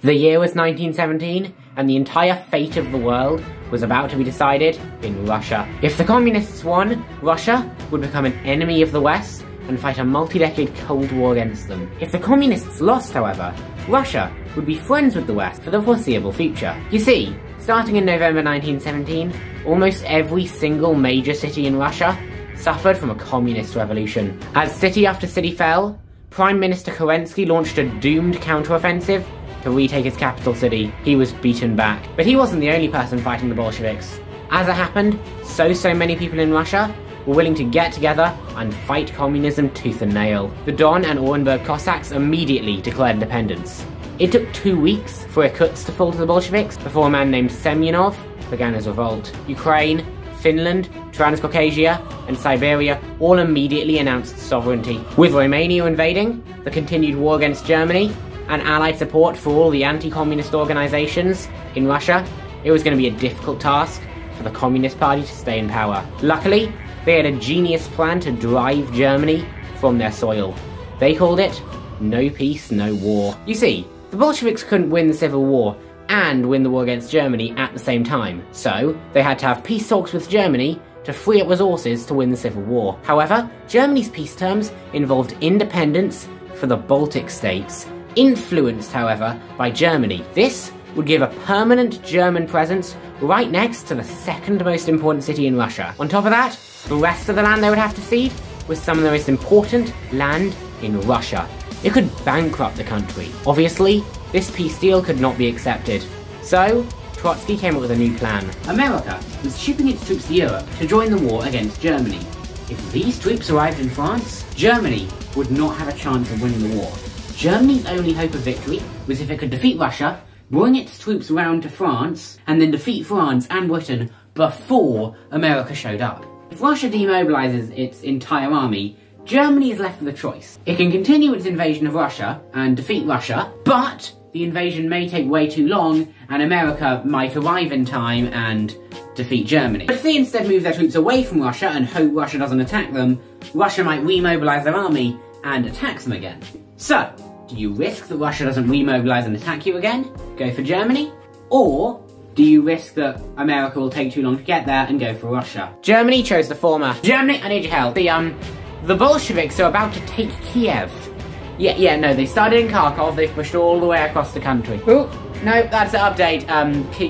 The year was 1917, and the entire fate of the world was about to be decided in Russia. If the communists won, Russia would become an enemy of the West and fight a multi-decade Cold War against them. If the communists lost, however, Russia would be friends with the West for the foreseeable future. You see, starting in November 1917, almost every single major city in Russia suffered from a communist revolution. As city after city fell, Prime Minister Kerensky launched a doomed counteroffensive to retake his capital city. He was beaten back. But he wasn't the only person fighting the Bolsheviks. As it happened, so many people in Russia were willing to get together and fight communism tooth and nail. The Don and Orenburg Cossacks immediately declared independence. It took 2 weeks for Irkutsk to fall to the Bolsheviks before a man named Semyonov began his revolt. Ukraine, Finland, Transcaucasia, and Siberia all immediately announced sovereignty. With Romania invading, the continued war against Germany, and allied support for all the anti-communist organizations in Russia, it was going to be a difficult task for the Communist Party to stay in power. Luckily, they had a genius plan to drive Germany from their soil. They called it No Peace, No War. You see, the Bolsheviks couldn't win the Civil War and win the war against Germany at the same time, so they had to have peace talks with Germany to free up resources to win the Civil War. However, Germany's peace terms involved independence for the Baltic states, influenced, however, by Germany. This would give a permanent German presence right next to the second most important city in Russia. On top of that, the rest of the land they would have to cede was some of the most important land in Russia. It could bankrupt the country. Obviously, this peace deal could not be accepted. So, Trotsky came up with a new plan. America was shipping its troops to Europe to join the war against Germany. If these troops arrived in France, Germany would not have a chance of winning the war. Germany's only hope of victory was if it could defeat Russia, bring its troops round to France, and then defeat France and Britain before America showed up. If Russia demobilizes its entire army, Germany is left with a choice. It can continue its invasion of Russia and defeat Russia, but the invasion may take way too long and America might arrive in time and defeat Germany. But if they instead move their troops away from Russia and hope Russia doesn't attack them, Russia might remobilize their army and attack them again. So, do you risk that Russia doesn't remobilize and attack you again? Go for Germany? Or do you risk that America will take too long to get there and go for Russia? Germany chose the former. Germany, I need your help. The Bolsheviks are about to take Kiev. No, they started in Kharkov, they've pushed all the way across the country. Oh, no, that's an update.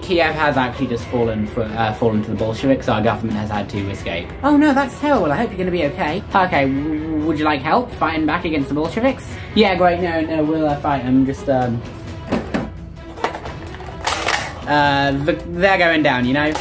Kiev has actually just fallen to the Bolsheviks. Our government has had to escape. Oh no, that's terrible. I hope you're gonna be okay. Okay, would you like help fighting back against the Bolsheviks? Yeah, great, no, we'll fight them, just, they're going down, you know?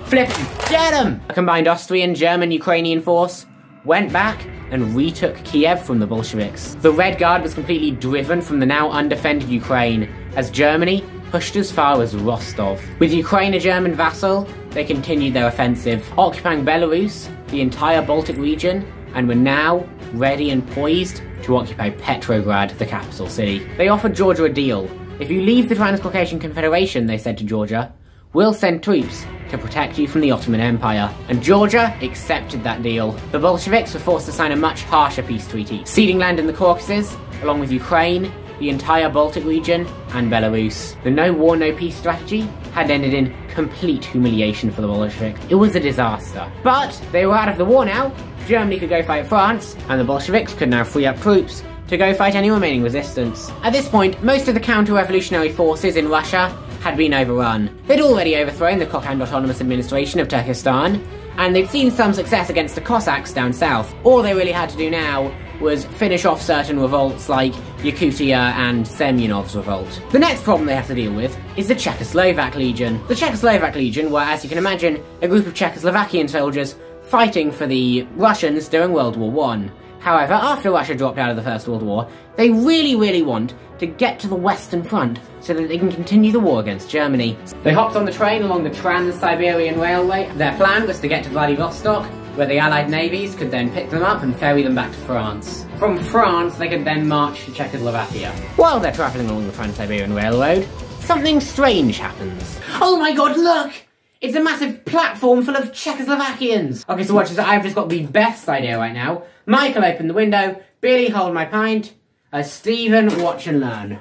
Flip, get them! A combined Austrian-German-Ukrainian force went back and retook Kiev from the Bolsheviks. The Red Guard was completely driven from the now undefended Ukraine as Germany pushed as far as Rostov. With Ukraine a German vassal, they continued their offensive, occupying Belarus, the entire Baltic region, and were now ready and poised to occupy Petrograd, the capital city. They offered Georgia a deal. If you leave the Transcaucasian Confederation, they said to Georgia, we'll send troops to protect you from the Ottoman Empire. And Georgia accepted that deal. The Bolsheviks were forced to sign a much harsher peace treaty, ceding land in the Caucasus, along with Ukraine, the entire Baltic region, and Belarus. The no war, no peace strategy had ended in complete humiliation for the Bolsheviks. It was a disaster. But they were out of the war now. Germany could go fight France, and the Bolsheviks could now free up troops to go fight any remaining resistance. At this point, most of the counter-revolutionary forces in Russia had been overrun. They'd already overthrown the Kokand Autonomous Administration of Turkestan, and they'd seen some success against the Cossacks down south. All they really had to do now was finish off certain revolts like Yakutia and Semyonov's revolt. The next problem they have to deal with is the Czechoslovak Legion. The Czechoslovak Legion were, as you can imagine, a group of Czechoslovakian soldiers fighting for the Russians during World War I. However, after Russia dropped out of the First World War, they really want to get to the Western Front so that they can continue the war against Germany. They hopped on the train along the Trans-Siberian Railway. Their plan was to get to Vladivostok, where the Allied navies could then pick them up and ferry them back to France. From France, they could then march to Czechoslovakia. While they're travelling along the Trans-Siberian Railroad, something strange happens. Oh my god, look! It's a massive platform full of Czechoslovakians! Okay, so watch this, I've just got the best idea right now. Michael, open the window. Billy, hold my pint. Stephen, watch and learn.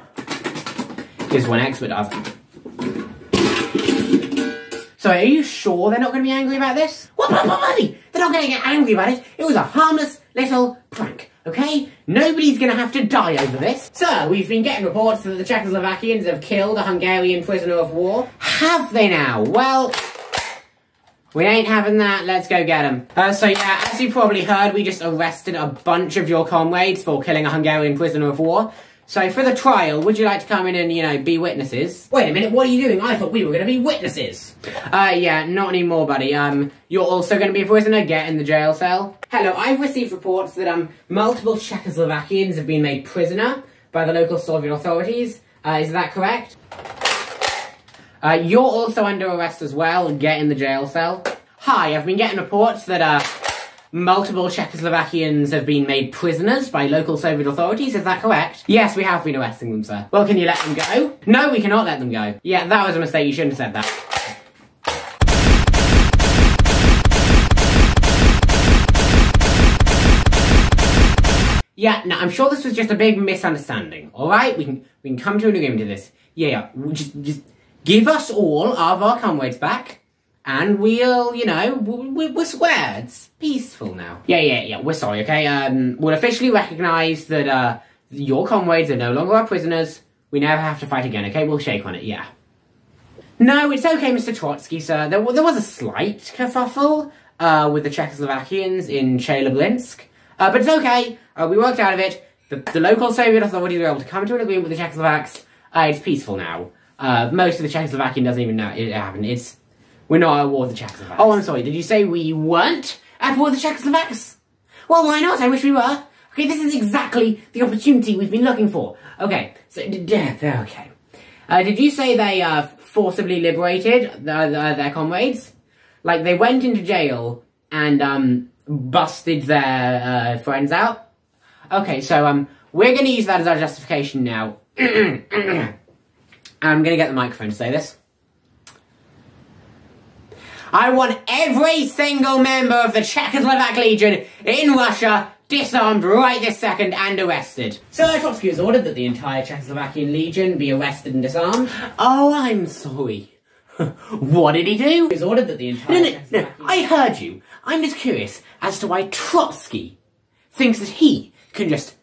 Just one expert does. So are you sure they're not going to be angry about this? What, buddy? They're not going to get angry about it. It was a harmless little prank, okay? Nobody's going to have to die over this. So, we've been getting reports that the Czechoslovakians have killed a Hungarian prisoner of war. Have they now? Well, we ain't having that. Let's go get them. So yeah, as you probably heard, we just arrested a bunch of your comrades for killing a Hungarian prisoner of war. So for the trial, would you like to come in and, you know, be witnesses? Wait a minute, what are you doing? I thought we were going to be witnesses. Yeah, not anymore, buddy. You're also going to be a prisoner. Get in the jail cell. Hello, I've received reports that, multiple Czechoslovakians have been made prisoner by the local Soviet authorities. Is that correct? You're also under arrest as well. Get in the jail cell. Hi, I've been getting reports that, multiple Czechoslovakians have been made prisoners by local Soviet authorities, is that correct? Yes, we have been arresting them, sir. Well, can you let them go? No, we cannot let them go. Yeah, that was a mistake, you shouldn't have said that. Yeah, no, I'm sure this was just a big misunderstanding, alright? We can come to an agreement to this. Yeah, just give us all of our comrades back. And we'll, you know, we're square. It's peaceful now. Yeah, we're sorry, okay? We'll officially recognise that, your comrades are no longer our prisoners. We never have to fight again, okay? We'll shake on it, yeah. No, it's okay, Mr. Trotsky, sir. There was a slight kerfuffle, with the Czechoslovakians in Chelyabinsk. But it's okay. We worked out of it. The local Soviet authorities were able to come to an agreement with the Czechoslovaks. It's peaceful now. Most of the Czechoslovakian doesn't even know it happened. We're not at war with the Czechoslovaks. Oh, I'm sorry, did you say we weren't at war with the Czechoslovaks? Well, why not? I wish we were. Okay, this is exactly the opportunity we've been looking for. Okay, so, okay. Did you say they, forcibly liberated their comrades? Like, they went into jail and, busted their, friends out? Okay, so, we're gonna use that as our justification now. I'm gonna get the microphone to say this. I want every single member of the Czechoslovak Legion in Russia disarmed right this second and arrested. So Trotsky has ordered that the entire Czechoslovakian Legion be arrested and disarmed. Oh, I'm sorry. What did he do? He's ordered that the entire No, I heard you. I'm just curious as to why Trotsky thinks that he can just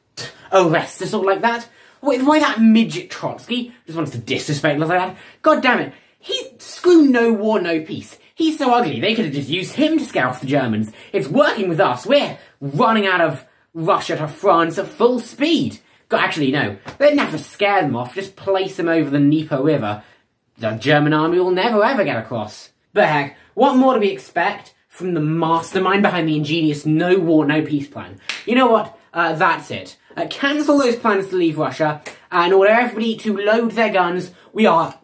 arrest us all like that. Why that midget Trotsky just wants to disrespect us like that? God damn it. He's screw no war, no peace. He's so ugly, they could have just used him to scare off the Germans. It's working with us. We're running out of Russia to France at full speed. Actually, no. They didn't have to scare them off, just place them over the Dnieper River. The German army will never ever get across. But heck, what more do we expect from the mastermind behind the ingenious no war, no peace plan? You know what? That's it. Cancel those plans to leave Russia, and order everybody to load their guns. We are,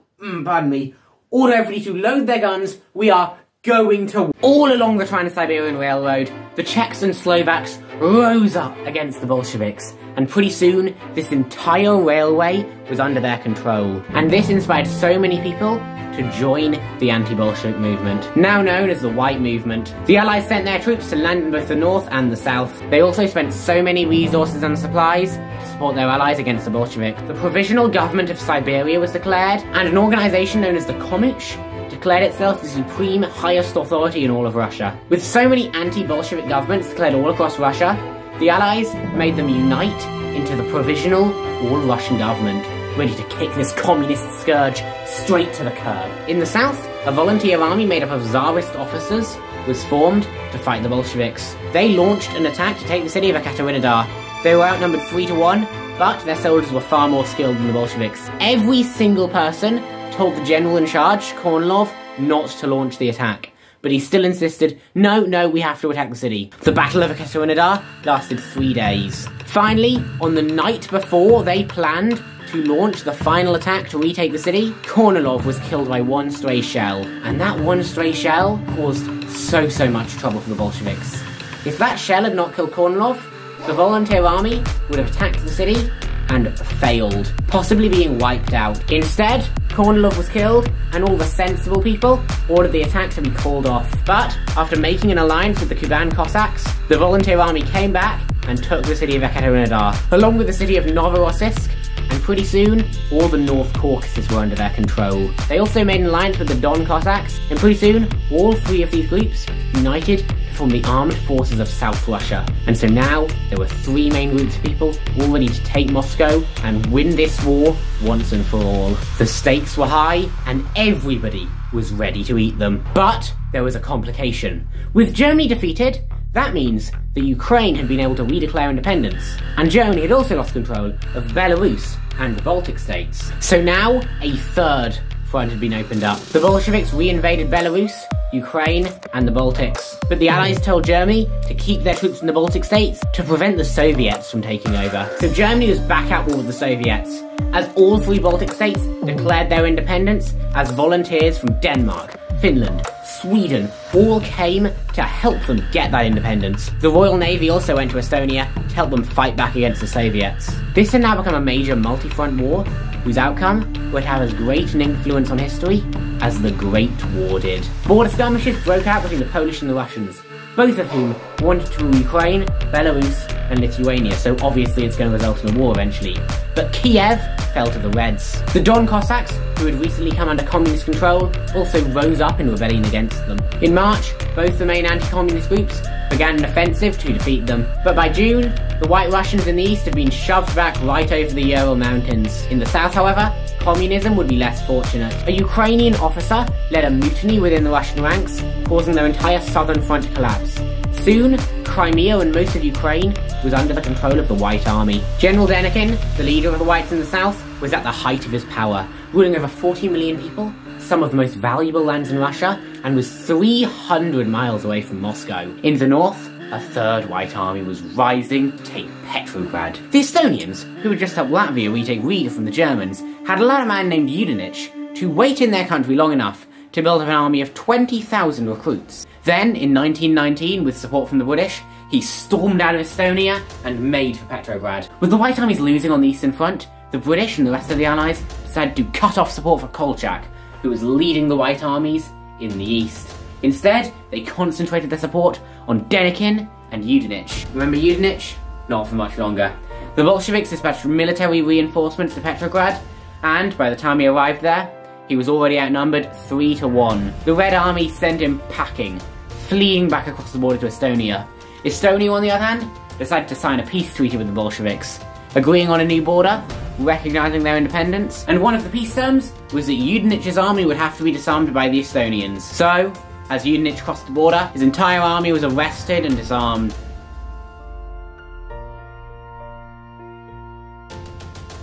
order everybody to load their guns. We are going to... All along the Trans-Siberian Railroad, the Czechs and Slovaks rose up against the Bolsheviks, and pretty soon, this entire railway was under their control. And this inspired so many people to join the anti-Bolshevik movement, now known as the White Movement. The Allies sent their troops to land in both the north and the south. They also spent so many resources and supplies to support their allies against the Bolsheviks. The Provisional Government of Siberia was declared, and an organisation known as the Komich declared itself the supreme highest authority in all of Russia. With so many anti-Bolshevik governments declared all across Russia, the Allies made them unite into the Provisional All-Russian Government, ready to kick this communist scourge straight to the curb. In the south, a volunteer army made up of Tsarist officers was formed to fight the Bolsheviks. They launched an attack to take the city of Ekaterinodar. They were outnumbered 3-1, but their soldiers were far more skilled than the Bolsheviks. Every single person told the general in charge, Kornilov, not to launch the attack. But he still insisted, no, we have to attack the city. The Battle of Ekaterinodar lasted 3 days. Finally, on the night before they planned to launch the final attack to retake the city, Kornilov was killed by one stray shell. And that one stray shell caused so much trouble for the Bolsheviks. If that shell had not killed Kornilov, the volunteer army would have attacked the city and failed, possibly being wiped out. Instead, Kornilov was killed, and all the sensible people ordered the attack to be called off. But, after making an alliance with the Kuban Cossacks, the volunteer army came back and took the city of Ekaterinodar. Along with the city of Novorossiysk, and pretty soon, all the North Caucasus were under their control. They also made an alliance with the Don Cossacks, and pretty soon, all three of these groups united to form the armed forces of South Russia. And so now, there were three main groups of people all ready to take Moscow and win this war once and for all. The stakes were high, and everybody was ready to eat them. But there was a complication. With Germany defeated, that means that Ukraine had been able to redeclare independence, and Germany had also lost control of Belarus and the Baltic states. So now, a third front had been opened up. The Bolsheviks reinvaded Belarus, Ukraine, and the Baltics. But the Allies told Germany to keep their troops in the Baltic states to prevent the Soviets from taking over. So Germany was back at war with the Soviets, as all three Baltic states declared their independence as volunteers from Denmark, Finland, Sweden all came to help them get that independence. The Royal Navy also went to Estonia to help them fight back against the Soviets. This had now become a major multi-front war, whose outcome would have as great an influence on history as the Great War did. Border skirmishes broke out between the Polish and the Russians, both of whom wanted to rule Ukraine, Belarus, and Lithuania, so obviously it's going to result in a war eventually. But Kiev fell to the Reds. The Don Cossacks, who had recently come under communist control, also rose up in rebellion against them. In March, both the main anti-communist groups began an offensive to defeat them. But by June, the White Russians in the east had been shoved back right over the Ural Mountains. In the south, however, communism would be less fortunate. A Ukrainian officer led a mutiny within the Russian ranks, causing their entire southern front to collapse. Soon, Crimea and most of Ukraine was under the control of the White Army. General Denikin, the leader of the Whites in the south, was at the height of his power, ruling over 40 million people, some of the most valuable lands in Russia, and was 300 miles away from Moscow. In the north, a third White Army was rising to take Petrograd. The Estonians, who had just helped Latvia retake Riga from the Germans, had allowed a man named Yudenich to wait in their country long enough to build up an army of 20,000 recruits. Then, in 1919, with support from the British, he stormed out of Estonia and made for Petrograd. With the White Armies losing on the Eastern Front, the British and the rest of the Allies decided to cut off support for Kolchak, who was leading the White Armies in the East. Instead, they concentrated their support on Denikin and Yudenich. Remember Yudenich? Not for much longer. The Bolsheviks dispatched military reinforcements to Petrograd, and by the time he arrived there, he was already outnumbered 3-1. The Red Army sent him packing, fleeing back across the border to Estonia. Estonia, on the other hand, decided to sign a peace treaty with the Bolsheviks, agreeing on a new border, recognising their independence, and one of the peace terms was that Yudenich's army would have to be disarmed by the Estonians. So, as Yudenich crossed the border, his entire army was arrested and disarmed.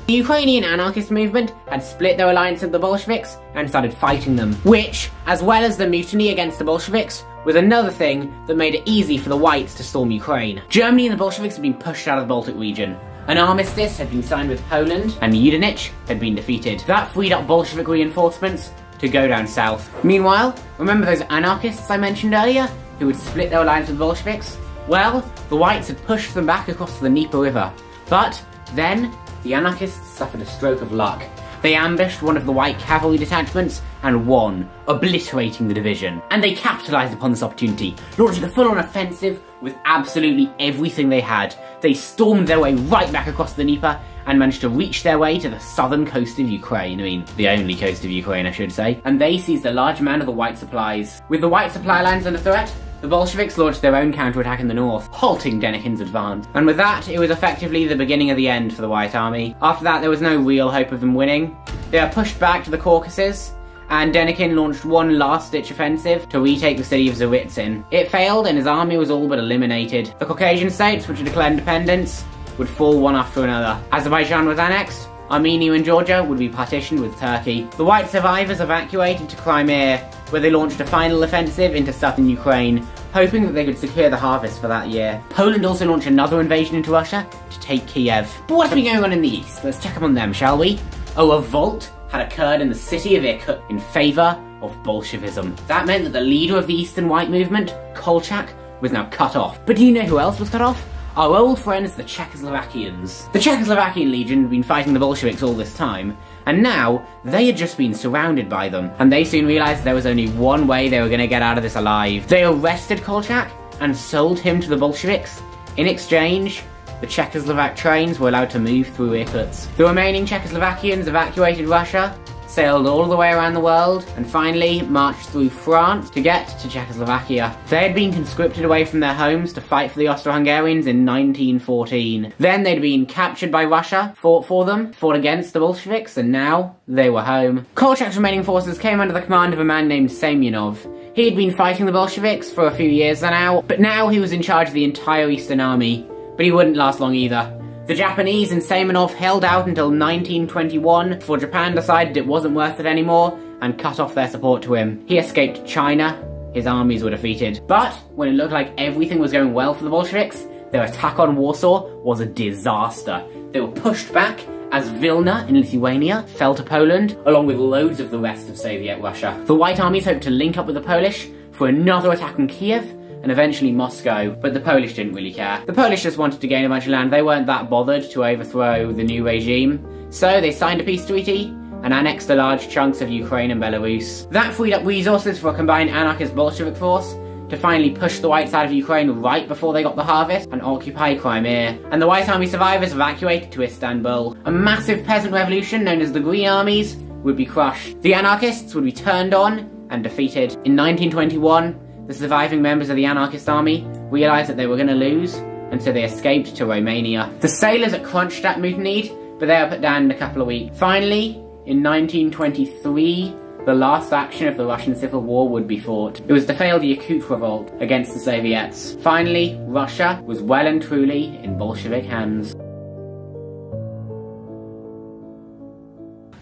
The Ukrainian anarchist movement had split their alliance with the Bolsheviks and started fighting them, which, as well as the mutiny against the Bolsheviks, was another thing that made it easy for the Whites to storm Ukraine. Germany and the Bolsheviks had been pushed out of the Baltic region. An armistice had been signed with Poland, and Yudenich had been defeated. That freed up Bolshevik reinforcements to go down south. Meanwhile, remember those anarchists I mentioned earlier, who had split their alliance with the Bolsheviks? Well, the Whites had pushed them back across the Dnieper River. But then, the anarchists suffered a stroke of luck. They ambushed one of the White cavalry detachments and won, obliterating the division. And they capitalised upon this opportunity, launching a full-on offensive with absolutely everything they had. They stormed their way right back across the Dnieper and managed to reach their way to the southern coast of Ukraine. I mean, the only coast of Ukraine, I should say. And they seized a large amount of the White supplies. With the White supply lines under threat, the Bolsheviks launched their own counterattack in the north, halting Denikin's advance. And with that, it was effectively the beginning of the end for the White Army. After that, there was no real hope of them winning. They were pushed back to the Caucasus, and Denikin launched one last-ditch offensive to retake the city of Tsaritsyn. It failed, and his army was all but eliminated. The Caucasian states, which had declared independence, would fall one after another. Azerbaijan was annexed, Armenia and Georgia would be partitioned with Turkey. The White survivors evacuated to Crimea, where they launched a final offensive into southern Ukraine, hoping that they could secure the harvest for that year. Poland also launched another invasion into Russia to take Kiev. But what's been going on in the east? Let's check up on them, shall we? A revolt had occurred in the city of Irkutsk in favour of Bolshevism. That meant that the leader of the Eastern White movement, Kolchak, was now cut off. But do you know who else was cut off? Our old friends, the Czechoslovakians. The Czechoslovakian Legion had been fighting the Bolsheviks all this time, and now they had just been surrounded by them, and they soon realised there was only one way they were going to get out of this alive. They arrested Kolchak and sold him to the Bolsheviks. In exchange, the Czechoslovak trains were allowed to move through Irkutsk. The remaining Czechoslovakians evacuated Russia, sailed all the way around the world, and finally marched through France to get to Czechoslovakia. They had been conscripted away from their homes to fight for the Austro-Hungarians in 1914. Then they'd been captured by Russia, fought against the Bolsheviks, and now they were home. Kolchak's remaining forces came under the command of a man named Semyonov. He had been fighting the Bolsheviks for a few years now, but now he was in charge of the entire Eastern Army. But he wouldn't last long either. The Japanese and Semyonov held out until 1921 before Japan decided it wasn't worth it anymore and cut off their support to him. He escaped to China, his armies were defeated. But when it looked like everything was going well for the Bolsheviks, their attack on Warsaw was a disaster. They were pushed back as Vilna in Lithuania fell to Poland, along with loads of the rest of Soviet Russia. The White Armies hoped to link up with the Polish for another attack on Kiev, and eventually Moscow, but the Polish didn't really care. The Polish just wanted to gain a bunch of land. They weren't that bothered to overthrow the new regime, so they signed a peace treaty and annexed the large chunks of Ukraine and Belarus. That freed up resources for a combined anarchist-Bolshevik force to finally push the white side of Ukraine right before they got the harvest and occupy Crimea. And the White Army survivors evacuated to Istanbul. A massive peasant revolution known as the Green Armies would be crushed. The anarchists would be turned on and defeated. In 1921, the surviving members of the anarchist army realised that they were going to lose, and so they escaped to Romania. The sailors at Kronstadt mutinied, but they were put down in a couple of weeks. Finally, in 1923, the last action of the Russian Civil War would be fought. It was the failed Yakut revolt against the Soviets. Finally, Russia was well and truly in Bolshevik hands.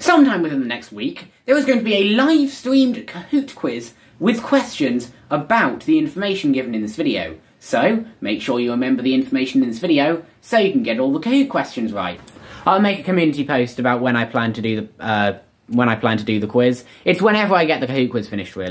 Sometime within the next week, there is going to be a live-streamed Kahoot quiz with questions about the information given in this video. So, make sure you remember the information in this video so you can get all the Kahoot questions right. I'll make a community post about when I plan to do the quiz. It's whenever I get the Kahoot quiz finished, really.